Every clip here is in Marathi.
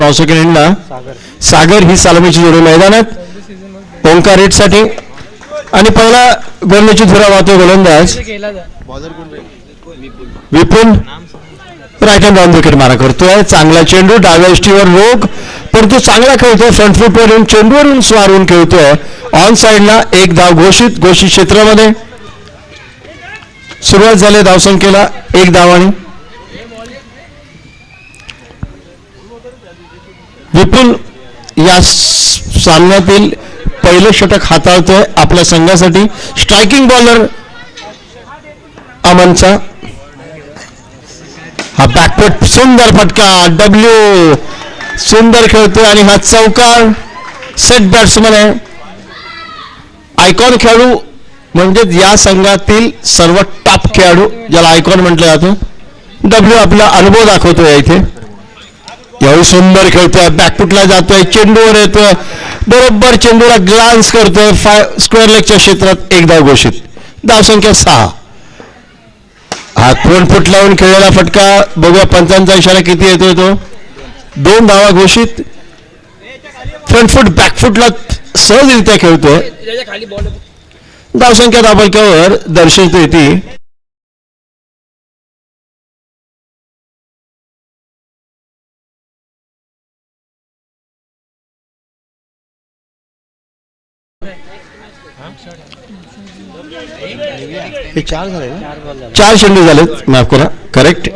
नाव सेकंड एंडला सागर ही सलामीची जोडी मैदानात ओंकार रेडसाठी आणि पहिला गोलंदाजी धुरा वाहतो गोलंदाज विपुल राईट हँड डाऊन विकेट मारा करतोय. चांगला चेंडू डाव्या यष्टीवर रोग परंतु चांगला खेळतोय. फ्रंट फुटवरून चेंडूवरून स्वारून खेळतोय. ऑन साइडला एक धाव घोषित क्षेत्रामध्ये सुरुवात झाली धावसंख्येला 1 धावाने. विपुल या सामन्यातील पहिलं षटक हाताळतोय आपल्या संघासाठी. स्ट्रायकिंग बॉलर अमनचा हा बॅकफुट सुंदर फटका. डब्ल्यू सुंदर खेळतोय आणि हा चौकार. सेट बॅट्समन आहे. आयकॉन खेळाडू म्हणजे या संघातील सर्व टॉप खेळाडू ज्याला आयकॉन म्हटलं जातं. डब्ल्यू आपला अनुभव दाखवतोय इथे. यावेळी सुंदर खेळतोय. बॅकफुटला जातोय. चेंडूवर येतोय. बरोबर चेंडूला ग्लान्स करतोय. स्क्वेअर लेगच्या क्षेत्रात 1 धाव घोषित. धावसंख्या 6. हा फ्रंट फुट लावून खेळलेला फटका बघूया पंचांचा इशारा किती येतोय तो. 2 धावा घोषित. फ्रंट फुट बॅकफुटला सहजरित्या खेळतोय. धावसंख्या धावफलकावर दर्शवते ती चार चेंडू झालेत. माफ करा. करेक्ट.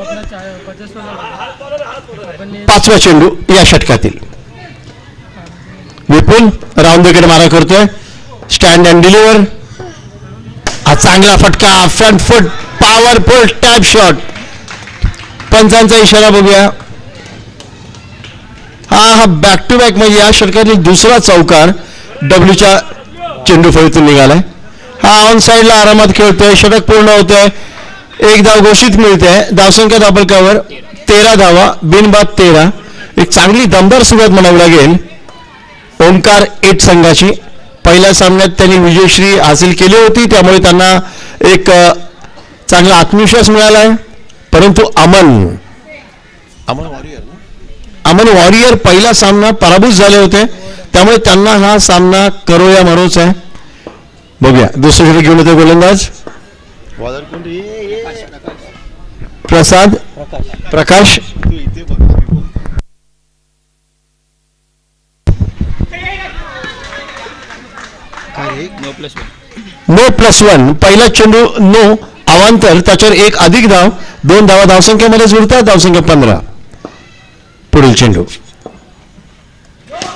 5वा चेंडू या षटकातील. विपुल राऊंड विकेट मारा करतोय. Stand and deliver. हा चांगला फटका. Front foot powerful tap shot. पंचांचा इशारा बघूया. हा बॅक टू बॅक म्हणजे या षटकातील दुसरा चौकार डब्ल्यूच्या चेंडू फळीतून निघालाय. हा ऑन साइडला आरामात खेळतोय. षटक पूर्ण होतोय. 1 धाव घोषित मिळते. धावसंख्या धावफलकावर 13 धावा बिनबाद 13. एक चांगली दमदार सुरुवात म्हणावी लागेल ओंकार 8 संघाची. पहिल्या सामन्यात त्यांनी विजयश्री हासिल केली होती त्यामुळे त्यांना एक चांगला आत्मविश्वास मिळाला आहे. परंतु अमन वॉरियर पहिला सामना पराभूत झाले होते त्यामुळे त्यांना हा सामना करो या मरोच आहे. बघूया दुसरे षटक घेऊन येतो गोलंदाज प्रकाश. No plus one. पहिला चेंडू नो अवांतर त्याच्यावर 1 अधिक धाव. 2 धावा धावसंख्येमध्ये जुळतात. धावसंख्या 15. पुढील चेंडू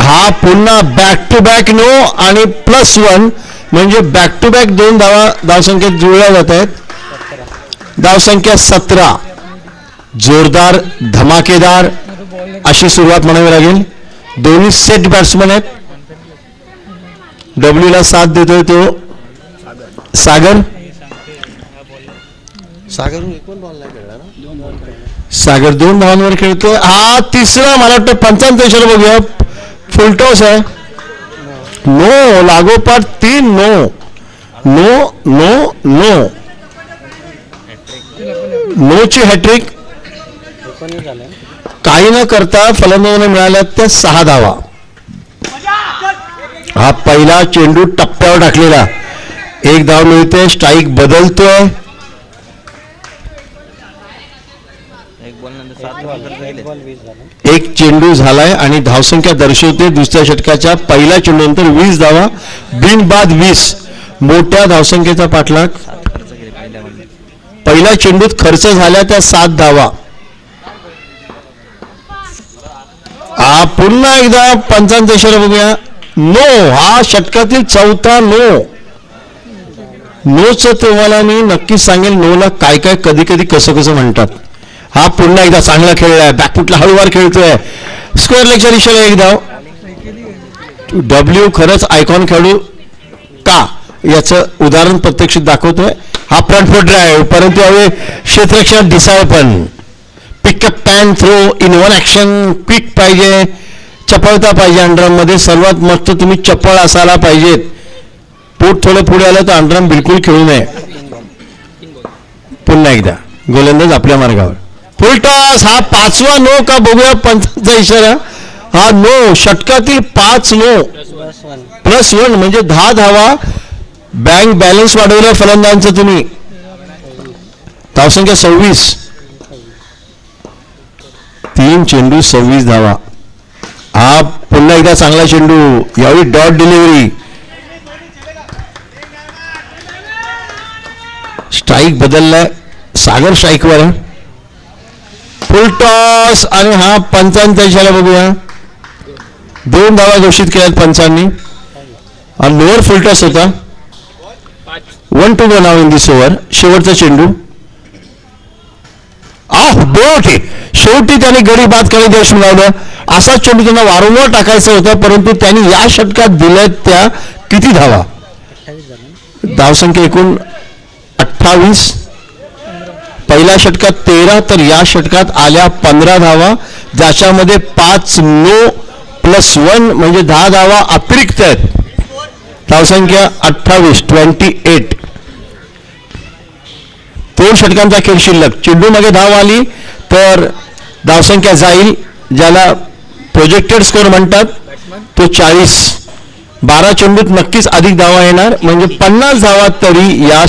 हा पुन्हा बॅक टू बॅक नो आणि +1 म्हणजे बॅक टू बॅक 2 धावा धावसंख्येत जुळल्या जात आहेत. धावसंख्या 17. जोरदार धमाकेदार अशी सुरुवात म्हणावी लागेल. दोन्ही सेट बॅट्समन आहेत. डब्ल्यूला साथ देतोय तो सागर. सागर 2 धावांवर खेळतोय. हा तिसरा मला वाटतं पंचांचा इशारा बघूया. फुलटॉस आहे. नो लागोपाठ 3 नो नो नो नो. नोची हॅट्रिक. काही न करता फलंदाजांना मिळाल्या त्या 6 धावा. हा पहिला चेंडू टप्प्यावर टाकलेला. 1 धाव मिळते. स्ट्राईक बदलतोय. एक चेंडू झालाय आणि धावसंख्या दर्शवते दुसऱ्या षटकाच्या पहिल्या चेंडूनंतर 20 धावा बिनबाद 20. मोठ्या धावसंख्येचा पाठलाग. पहिल्या चेंडूत खर्च झाल्या त्या 7 धावा. हा पुन्हा एकदा पंचांचा इशारा बघूया. नो हा षटकातील 4था नो. नोच तुम्हाला मी नक्कीच सांगेल नोला काय काय कधी कधी कसं म्हणतात. हा पुन्हा एकदा चांगला खेळलाय. बॅकफुटला हळूवार खेळतोय. स्क्वेअर लेगच्या दिशेला 1 धाव. डब्ल्यू खरंच आयकॉन खेळाडू का याचं उदाहरण प्रत्यक्षित दाखवतोय. हा फ्रंट फुट ड्राईव्ह परंतु यावेळी क्षेत्ररक्षण ढिसाळ पण. पिकअप पॅन throw in one action. Quick पाहिजे. चपळता पाहिजे. अंडरमध्ये सर्वात मस्त तुम्ही चपळ असायला पाहिजेत. पोट थोडं पुढे आलं तर अंडरम बिलकुल खेळू नये. पुन्हा एकदा गोलंदाज आपल्या मार्गावर. फुल टॉस. हा 5वा नो का बघूया पंचांचा इशारा. हा नो, षटकातील 5 नो +1 म्हणजे 10 धावा. बँक बॅलन्स वाढवलं फलंदाजांचं तुम्ही. धावसंख्या 26. 3 चेंडू 26 धावा. हा पुन्हा एकदा चांगला चेंडू, यावेळी डॉट डिलिव्हरी. स्ट्राईक बदललाय, सागर स्ट्राईकवर आहे. फुल टॉस आणि हा पंचांचा इशारा बघूया. 2 धावा घोषित केल्यात पंचांनी. हा लोअर फुल टॉस होता. 1 to 1 now in this over. शेवटचा चेंडू शेवटी त्याने गडी बाद करणे यश मिळवलं. असा चेंडू त्यांना वारंवार टाकायचा होता, परंतु त्यांनी या षटकात दिल्या त्या किती धावा? धावसंख्या एकूण 28. पहिल्या षटकात 13 तर या षटकात आल्या 15 धावा, ज्याच्यामध्ये 5 नो +1 म्हणजे 10 धावा अतिरिक्त आहेत. धावसंख्या 28. 2 षटकांचा खेळ शिल्लक. चेंडू मागे धाव आली तर धावसंख्या जाईल, ज्याला प्रोजेक्टेड स्कोर म्हणतात, तो 40. 12 चेंडूत नक्कीच अधिक धावा येणार, म्हणजे 50 धावा तरी या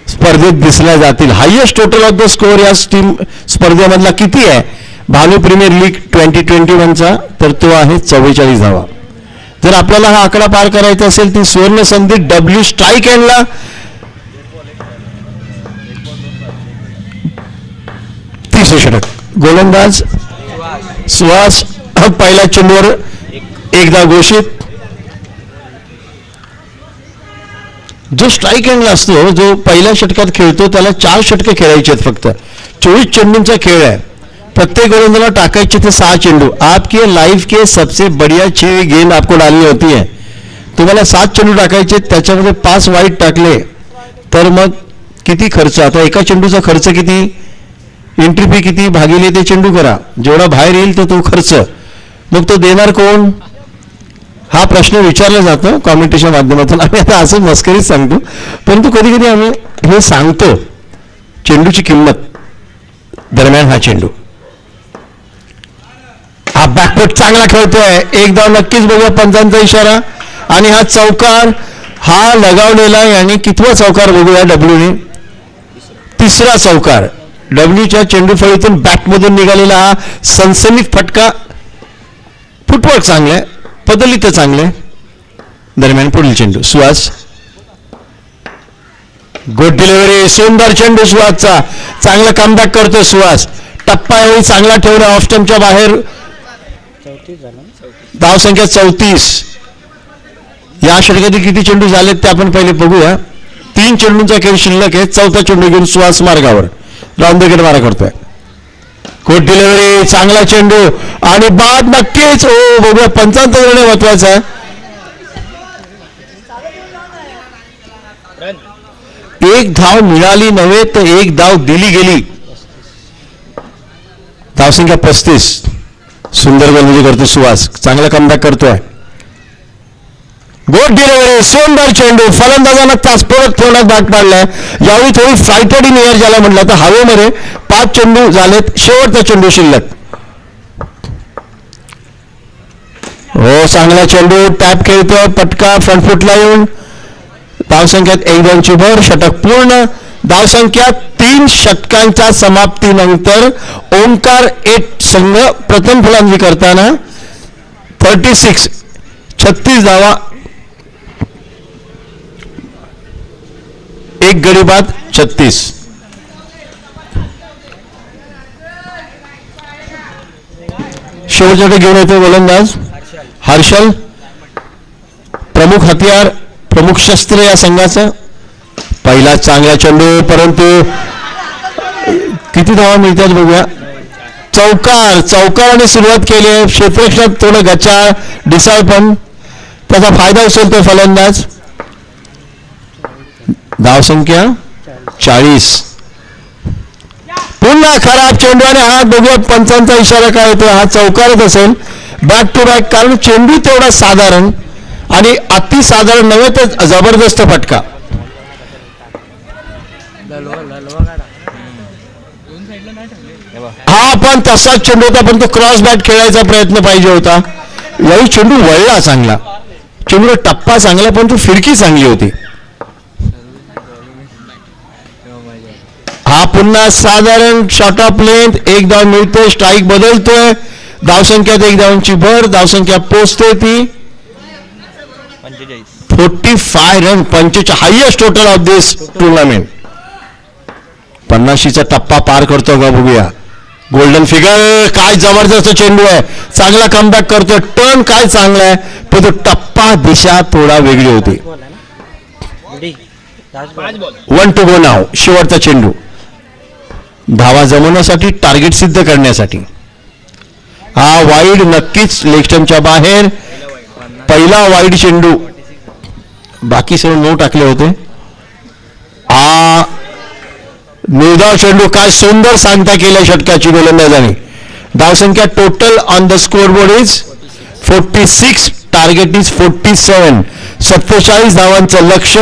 स्पर्धेत दिसल्या जातील. Highest total of the score या स्पर्धेमधला किती आहे भानू प्रीमियर लीग 2021चा? तर तो आहे 44 धावा. जर आपल्याला हा आकडा पार करायचा असेल ती सुवर्ण संधी डब्ल्यू स्ट्राईक एंडला. तिसरे षटक. गोलंदाज सुहास पहिल्या चेंडूवर एकदा घोषित. जो स्ट्राईक एंडला असतो, जो पहिल्या षटकात खेळतो, त्याला 4 षटके खेळायचे आहेत फक्त. 24 चेंडूंचा खेळ आहे. प्रत्येक गोलंदाजाला टाकायचे ते 6 चेंडू. आपके लाइफ के सबसे बढ़िया 6 गेंद आपको डालनी होती है. तुम्हाला 7 चेंडू टाकायचे, त्याच्यामध्ये 5 वाईट टाकले तर मग किती खर्च? आता एका चेंडूचा खर्च किती? एंट्री फी किती भागिले ते चेंडू करा. जेवढा बाहेर येईल तर तो खर्च. मग तो देणार कोण? हा प्रश्न विचारला जातो कॉमेंटेच्या माध्यमातून. आम्ही आता असं मस्करीत सांगतो, परंतु कधी कधी आम्ही हे सांगतो चेंडूची किंमत. दरम्यान हा चेंडू, हा बॅकफूट चांगला खेळतोय. एक धाव नक्कीच बघूया. पंचांचा इशारा आणि हा चौकार हा लगावलेला आहे. आणि कितवा चौकार बघूया डब्ल्यूने? तिसरा चौकार. डब्ल्यूच्या चेंडू फळीतून बॅटमधून निघालेला हा सनसनीत फटका. फुटवर्क चांगलं आहे, पदली तर चांगलं आहे. दरम्यान पुढील चेंडू सुहास. गुड डिलिव्हरी, सुंदर चेंडू सुहासचा. चांगला कमबॅक करतो सुहास. टप्पा यावेळी चांगला ठेवला ऑफ स्टंपच्या बाहेर. धावसंख्या 34. या षटकातील किती चेंडू झालेत ते आपण पहिले बघूया. 3 चेंडूंचा खेळ शिल्लक आहे. 4था चेंडू घेऊन सुहास मार्गावर राऊंड द गेट मारा करतोय. गुड डिलिव्हरी, चांगला चेंडू आणि बाद नक्कीच. हो बघूया. पंचांचा निर्णय महत्वाचा आहे. एक धाव मिळाली नव्हे तर एक धाव दिली गेली. धावसंख्या 35. सुंदर गोलंदाजी करतो सुहास. चांगला कमबॅक करतोय. गुड डिलिव्हरी, सुंदर चेंडू. फलंदाजांना तासपोरत ठेवण्यात भाग पाडलाय. यावेळी थोडी फ्लायटेड इन एअर ज्याला म्हटलं तर हवेमध्ये 5 चेंडू झालेत. शेवटचा चेंडू शिल्लक. हो चांगला चेंडू. टॅप खेळतो. पटका फ्रंटफुटला येऊन. धावसंख्यात 1-2ची भर. षटक पूर्ण. धावसंख्या 3 षटकांच्या समाप्तीनंतर ओंकार 8 संघ प्रथम फलंदाजी करताना 36 धावा. 1 गडी बाद 36. शेवटच्या घेऊन येतो गोलंदाज हर्षल. प्रमुख हत्यार, प्रमुख शस्त्र या संघाचं. पहिला चांगला चेंडू, परंतु किती धावा मिळतात बघूया. चौकाराने सुरुवात केली. क्षेत्ररक्षणात थोडं गचाळ डिसाळ, पण त्याचा फायदा उचलतो फलंदाज. धावसंख्या 40. पुन्हा खराब चेंडू आणि हा बघूया पंचांचा इशारा काय होतो. हा चौकारच असेल. बॅक टू बॅक, कारण चेंडू तेवढा साधारण आणि अतिसाधारण नव्हे तर जबरदस्त फटका. हा पण तसाच चेंडू होता, पण तो क्रॉस बॅट खेळायचा प्रयत्न पाहिजे होता. यावेळी चेंडू वळला चांगला, चेंडूला टप्पा चांगला, पण तो फिरकी चांगली होती. हा पुन्हा साधारण शॉर्ट ऑफ लेंथ, एक धाव मिळतोय, स्ट्राईक बदलतोय, धावसंख्यात एक धावांची भर, धावसंख्या पोचते ती 45 run, 45 highest total of this tournament. 50चा टप्पा पार करतो का बघूया. गोल्डन फिगर, काय जबरदस्त चेंडू आहे, चांगला कमबॅक करतो, टर्न काय चांगला आहे, पण तो टप्पा दिशा थोडा वेगळी होती. 1 to go नाव, शेवटचा चेंडू, धावा जमवण्यासाठी, टार्गेट सिद्ध करण्यासाठी. हा वाईड नक्कीच लेग स्टंपच्या बाहेर, पहिला वाईड चेंडू, बाकी सर्व नो टाकले होते. हा निर्धाव चेंडू, काय सुंदर सांगता केल्या षटकाची गोलंदाजाने. धावसंख्या total on the score board is 46, target is 47. 47 धावांचं लक्ष,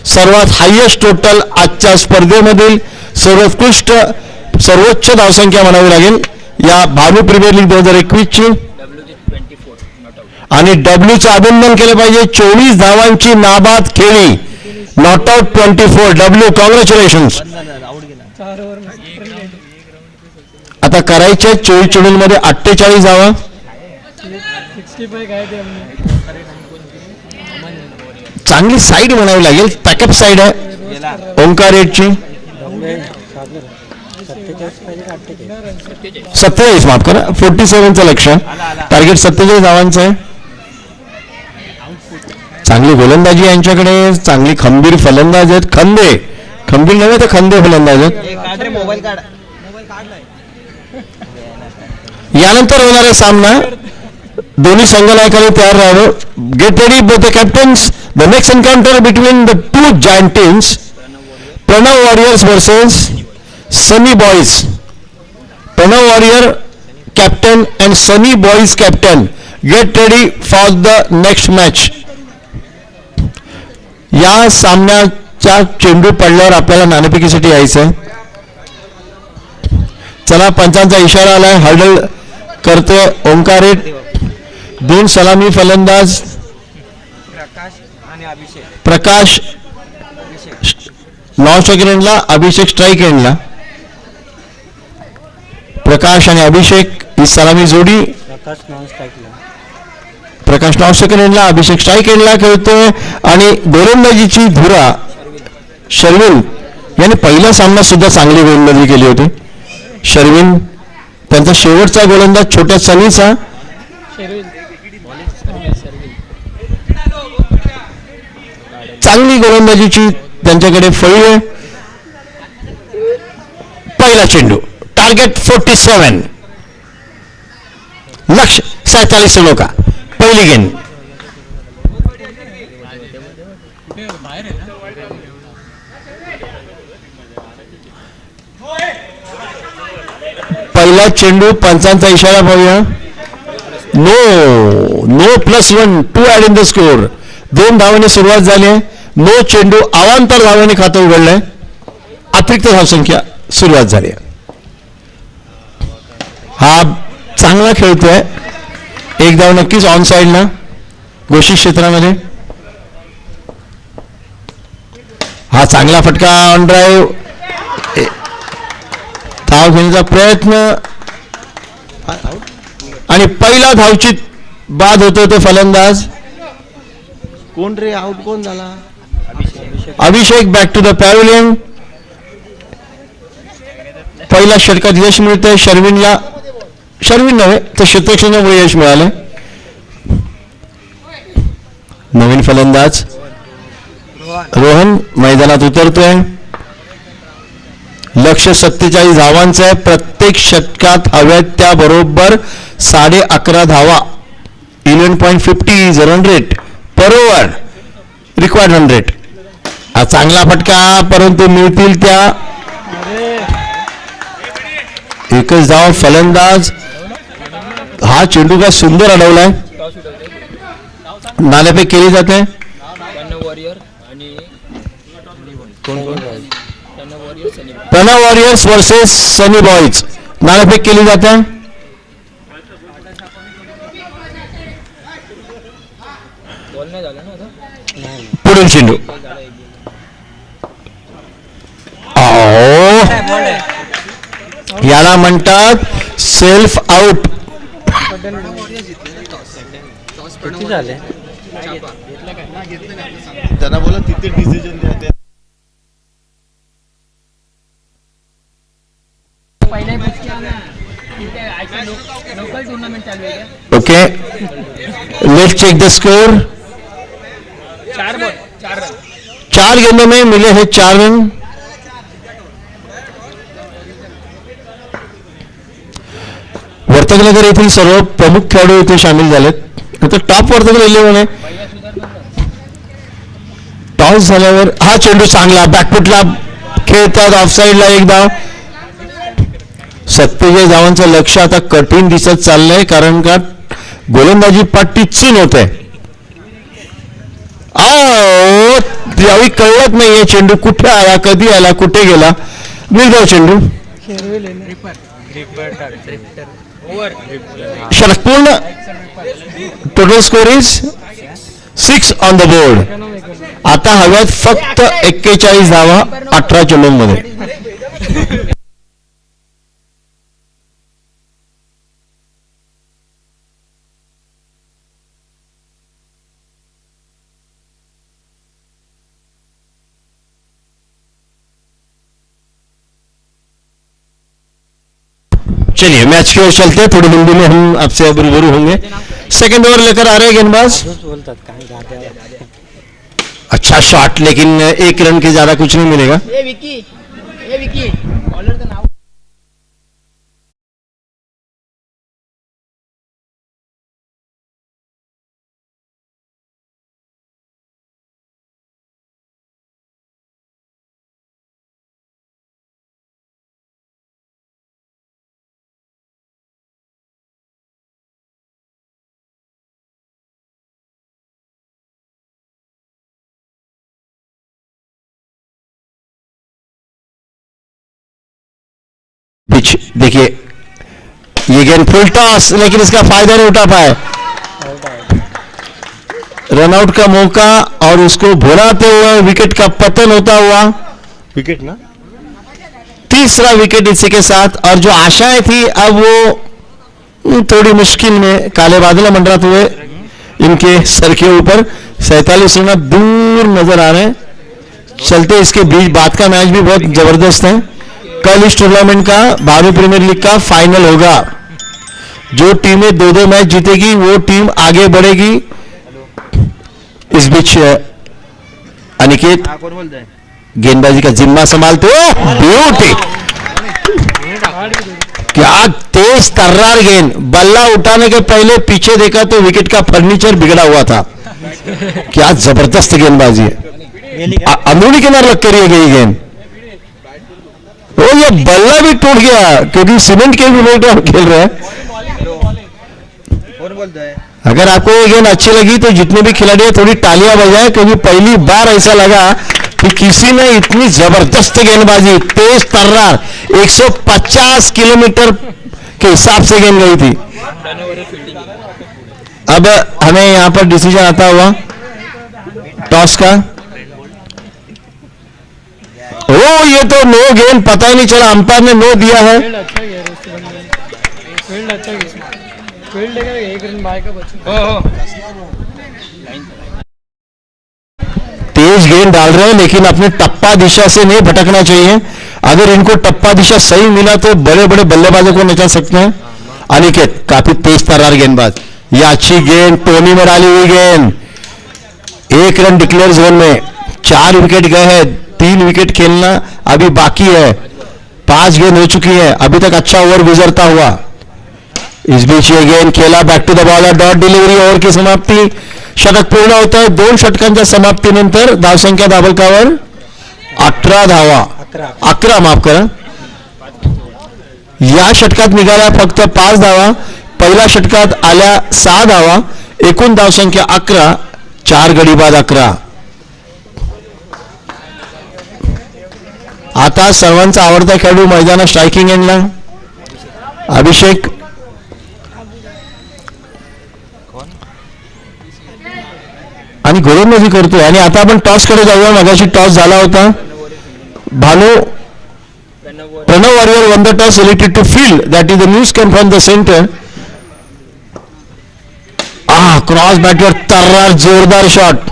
सर्वात हायएस्ट टोटल आजच्या स्पर्धेमधील सर्वोत्कृष्ट सर्वोच्च धावसंख्या म्हणावी लागेल या भानू प्रीमियर लीग 2021ची. आणि डब्ल्यूचं अभिनंदन केलं पाहिजे, 24 धावांची नाबाद खेळी, नॉट आउट 24. W congratulations. आता करायचे 24 चेंडूंमध्ये 48 धावा. चांगली साईड म्हणावी लागेल, पॅकअप साईड आहे ओंकार रेडची. 47 माफ करा, 47चं लक्ष, टार्गेट 47 धावांचं आहे. चांगली गोलंदाजी यांच्याकडे, चांगली खंबीर फलंदाज आहेत, खंबीर नव्हे तर खंदे फलंदाज आहेत. यानंतर होणारा सामना, दोन्ही संघनायकांनी तयार राहावं. Get ready both the captains. The next encounter between the two giant teams, Pranav Warriors versus Sunny Boys. Pranav Warrior captain and Sunny Boys captain, get ready for the next match. या सामन्याचा चेंडू पडल्यावर आपल्याला नाणेफेकीसाठी यायचं आहे. चला, पंचांचा इशारा आलाय, हर्डल करतोय ओंकार रेड. 2 सलामी फलंदाज, प्रकाश नॉन स्ट्राईक एंडला, अभिषेक स्ट्राईक एंडला. प्रकाश आणि अभिषेक ही सलामी जोडी. प्रकाश नॉन स्ट्राईक एंडला, अभिषेक स्ट्राईक एंडला खेळतोय. आणि गोलंदाजीची धुरा शर्विन यांनी पहिला सामना सुद्धा चांगली गोलंदाजी केली होती. शर्विन त्यांचा शेवटचा गोलंदाज छोट्या सनीचा. चांगली गोलंदाजीची त्यांच्याकडे फळी आहे. पहिला चेंडू, टार्गेट 47, लक्ष 47 रनों का, पहिली गेंद. पहिला चेंडू, पंचांचा इशारा पाहूया. No +1, 2 add in the score. 2 धावांनी सुरुवात झाली आहे. नो चेंडू, अवांतर धावांनी खातं उघडलंय, अतिरिक्त धावसंख्या सुरुवात झाली आहे. हा चांगला खेळतोय, एक धाव नक्कीच ऑन साइडला घोषित क्षेत्रामध्ये. हा चांगला फटका, ऑन ड्राईव्ह, धाव घेण्याचा प्रयत्न आणि पहिला धावचीत बाद होतो तो फलंदाज. कोण रे, आउट कोण झाला? अभिषेक बॅक टू द पॅव्हिलियन. पहिला षटकात यश मिळतंय शर्विनला. शर्विन नव्हे तर क्षेत्ररक्षणामुळे यश मिळालं. नवीन फलंदाज रोहन मैदानात उतरतोय. लक्ष 47 धावांचं आहे. प्रत्येक षटकात हव्यात त्या बरोबर 11.5 धावा. 11.50 is run rate per over, required run rate. हा चांगला फटका, परंतु मिळतील त्या एकच धाव. फलंदाज हा चेंडू का सुंदर अडवलाय, नाणेफेक केली जाते. Pranab Warriors versus Sunny boys. नाणेफेक केली जाते. पुढील चेंडू. याला म्हणतात सेल्फ आउट. त्यांना बोला तिथे डिसिजन द्या. Okay, let's check the score. 4 गेंदों में मिले हैं 4 रन. वर्तकनगर येथील सर्व प्रमुख खेळाडू इथे सामील झालेत. आता टॉप वर्तकनगर 11 आहे. टॉस झाल्यावर हा चेंडू चांगला बॅकफुटला खेळतात, ऑफसाईडला एक धाव. 47 धावांचं लक्ष आता कठीण दिसत चाललंय, कारण का गोलंदाजी पाठी चीन होते. यावेळी कळत नाहीये चेंडू कुठे आला, कधी आला, कुठे गेला. निर्धाव चेंडू षटपूर्ण. Total score is 6 on the board. आता हव्यात फक्त 41 धावा 18 चेंडूंमध्ये. चलिए मैच की ओर चलते हैं. थोड़ी हिंदी में हम आपसे रूबरू होंगे. सेकंड ओवर लेकर आ रहे हैं गेंदबाज. अच्छा शॉट, लेकिन 1 रन के ज्यादा कुछ नहीं मिलेगा. पिच देखिए, ये गेंद फुल टॉस, लेकिन इसका फायदा नहीं उठा पाए. रनआउट का मौका और उसको भुलाते हुए विकेट का पतन होता हुआ. विकेट ना, तीसरा विकेट इसी के साथ. और जो आशाएं थी अब वो थोड़ी मुश्किल में. काले बादल मंडराते हुए इनके सर के ऊपर 47 रन दूर नजर आ रहे हैं. चलते इसके बीच बाद का मैच भी बहुत जबरदस्त है. कल इस टूर्नामेंट का भारतीय प्रीमियर लीग का फाइनल होगा. जो टीमें 2-2 मैच जीतेगी वो टीम आगे बढ़ेगी. इस बीच अनिकेत गेंदबाजी का जिम्मा संभालते हो. ब्यूटी, क्या तेज तर्रार गेंद. बल्ला उठाने के पहले पीछे देखा तो विकेट का फर्नीचर बिगड़ा हुआ था. क्या जबरदस्त गेंदबाजी है. अंदरूनी किनारे लग कर गई गेंद. ये बल्ला भी टूट गया क्योंकि सीमेंट के भी लोग खेल रहे हैं. अगर आपको ये गेंद अच्छी लगी तो जितने भी खिलाड़ी हैं थोड़ी तालियां बजाएं, क्योंकि पहली बार ऐसा लगा कि किसी ने इतनी जबरदस्त गेंदबाजी, तेज तर्रार 150 किलोमीटर के हिसाब से गेंद गई थी. अब हमें यहां पर डिसीजन आता हुआ टॉस का. ये तो नो गेंद, पता ही नहीं चला, अंपायर ने नो दिया है. तेज गेंद डाल रहे हैं लेकिन अपने टप्पा दिशा से नहीं भटकना चाहिए. अगर इनको टप्पा दिशा सही मिला तो बड़े बड़े बल्लेबाजों को नचा सकते हैं. अनिकेत काफी तेज तर्रार गेंदबाज. यह अच्छी गेंद, टोनी में डाली हुई गेंद. 1 रन डिक्लेयर जोन में. 4 विकेट गए हैं. 3 विकेट खेलना अभी बाकी है. 5 गेंद हो चुकी है. अभी तक अच्छा ओवर गुजरता हुआ. इस बीच ये गेंद खेला back to the bowler. Dot delivery. Over की समाप्ती. षटक पूर्ण होत आहे. 2 षटकांच्या समाप्तीनंतर धावसंख्या दाबलकावर 18 धावा. 11 माफ करा. या षटकात निघाल्या फक्त 5 धावा. पहिल्या षटकात आल्या 6 धावा. एकूण धावसंख्या 11. 4 गडी बाद 11. आता सर्वांचा आवडता खेळाडू मैदानात स्ट्रायकिंग एंडला. अभिषेक आणि गोलंदाजी करतोय. आणि आता आपण टॉस कडे जाऊया. मगाशी टॉस झाला होता. Bhanu Pranav Warrior won the toss, selected to field. That is the news came from the center. Cross बॅटवर तर्रार जोरदार शॉट.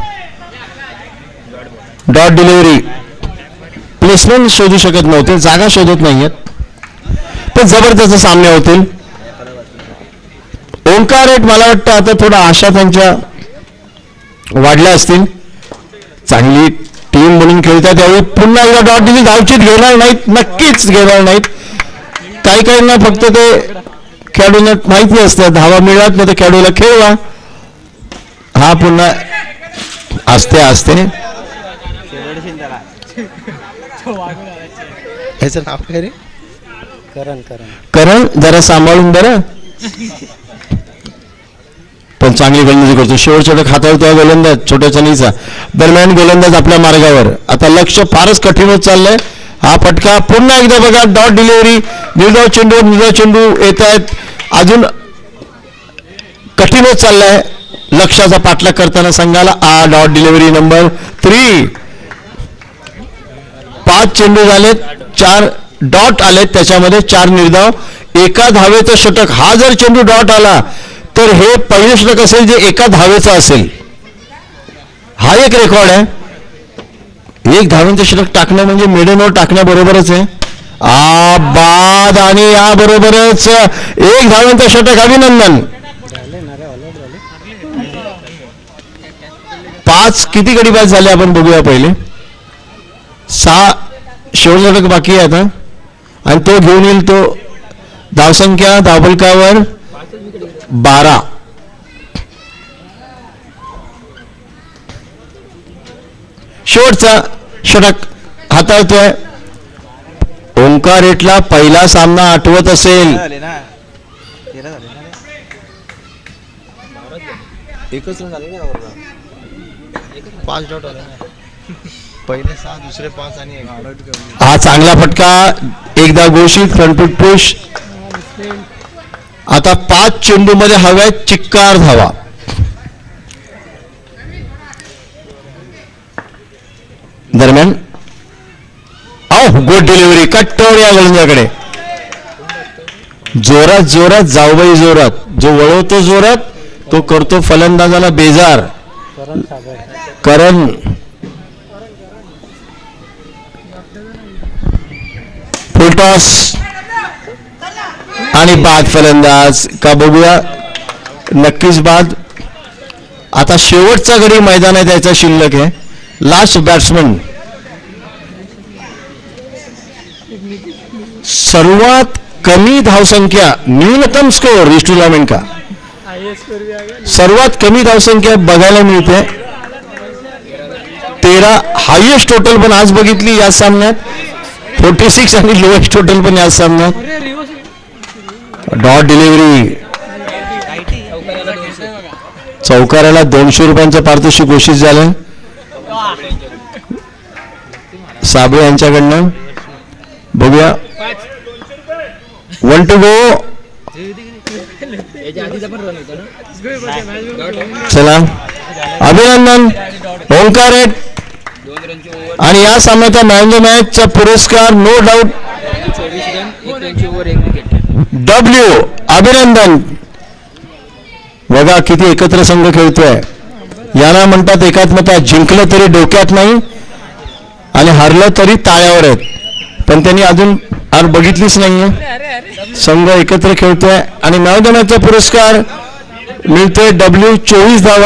Dot delivery. प्लेसमेंट शोधू शकत नव्हते, जागा शोधत नाहीयेत, पण जबरदस्त सामने होतील. ओंकार रेट मला वाटतं आता थोडा आशा त्यांच्या वाढल्या असतील. चांगली टीम म्हणून खेळतात. त्यावेळी पुन्हा एकदा डॉट दिली. धावचीत घेणार नाहीत, नक्कीच घेणार नाहीत. काही काहींना फक्त ते खेळाडूंना माहिती असतं, धावा मिळत नाही तर खेळाडूला खेळवा. हा पुन्हा असते असते. ह्याचं नाव काय रे? करण जरा सांभाळून बरं. पण चांगली गोलंदाजी करतो. शेवट हाताळतो गोलंदाज छोट्या चनीचा. दरम्यान गोलंदाज आपल्या मार्गावर. आता लक्ष फारच कठीण होत चाललंय. हा फटका पुन्हा एकदा बघा. Dot delivery. निर्धाव चेंडू येत आहेत. अजून कठीण होत चाललंय. लक्षाचा पाठलाग करताना संघाला. Dot delivery number 3. 5 चेंडू झालेत, 4 डॉट आलेत, त्याच्यामध्ये 4 निर्धाव, एका धावेचं षटक. हा जर चेंडू डॉट आला तर हे पहिले षटक असेल जे एका धावेचं असेल. हा एक रेकॉर्ड आहे. 1 धावेचं षटक टाकणं म्हणजे मेडनवर टाकण्याबरोबरच आहे. बाद. आणि याबरोबरच 1 धावेचं षटक. अभिनंदन. 5 किती गडी बाद झाले आपण बघूया पहिले. 6 शेवट षटक बाकी आहे आता, आणि तो घेऊन येईल तो धावसंख्या धावफलकावर 12. शेवटचा षटक हाताळतोय. ओंकार रेटला पहिला सामना आठवत असेल. एकच रन झाले ना. 5 डॉट आले ना. पहिले 6, दुसरे 5 आणि 1. हा चांगला फटका. एकदा घोषित फ्रंटफूट पुश. आता 5 चेंडू मध्ये हव्यात चिक्कार धावा. दरम्यान गुड डिलिव्हरी. कट्टर या गोलंदाजाकडे. जोरात जोरात जाऊबाई जोरात. जो वळवतो जोरात तो करतो फलंदाजाला बेजार. करण फुलटॉस आणि बाद. फलंदाज का बघूया. नक्कीच बाद. आता शेवटचा गडी मैदानात यायचा शिल्लक आहे. Last batsman. सर्वात कमी धावसंख्या, न्यूनतम स्कोर इस टूर्नामेंट का. सर्वात कमी धावसंख्या बघायला मिळते 13. हायएस्ट टोटल पण आज बघितली या सामन्यात 46 आणि लोएस्ट टोटल पण या सामन्यात. Dot delivery. चौकाराला 200 रुपयांचं पारितोषिक घोषित झालं साबळे यांच्याकडनं. बघूया. 1 to go. चला अभिनंदन ओंकार रेट. आणि या सामन्याचा मॅन ऑफ द मॅचचा पुरस्कार नो डाऊट डब्ल्यू. अभिनंदन. बघा किती एकत्र संघ खेळतोय. याला म्हणतात एकात्मता. जिंकलं तरी डोक्यात नाही आणि हरलं तरी ताळ्यावर आहेत. पण त्यांनी अजून बघितलीच नाहीये. संघ एकत्र खेळतोय आणि मॅन ऑफ द मॅचचा पुरस्कार मिळतोय डब्ल्यू. 24 धावा.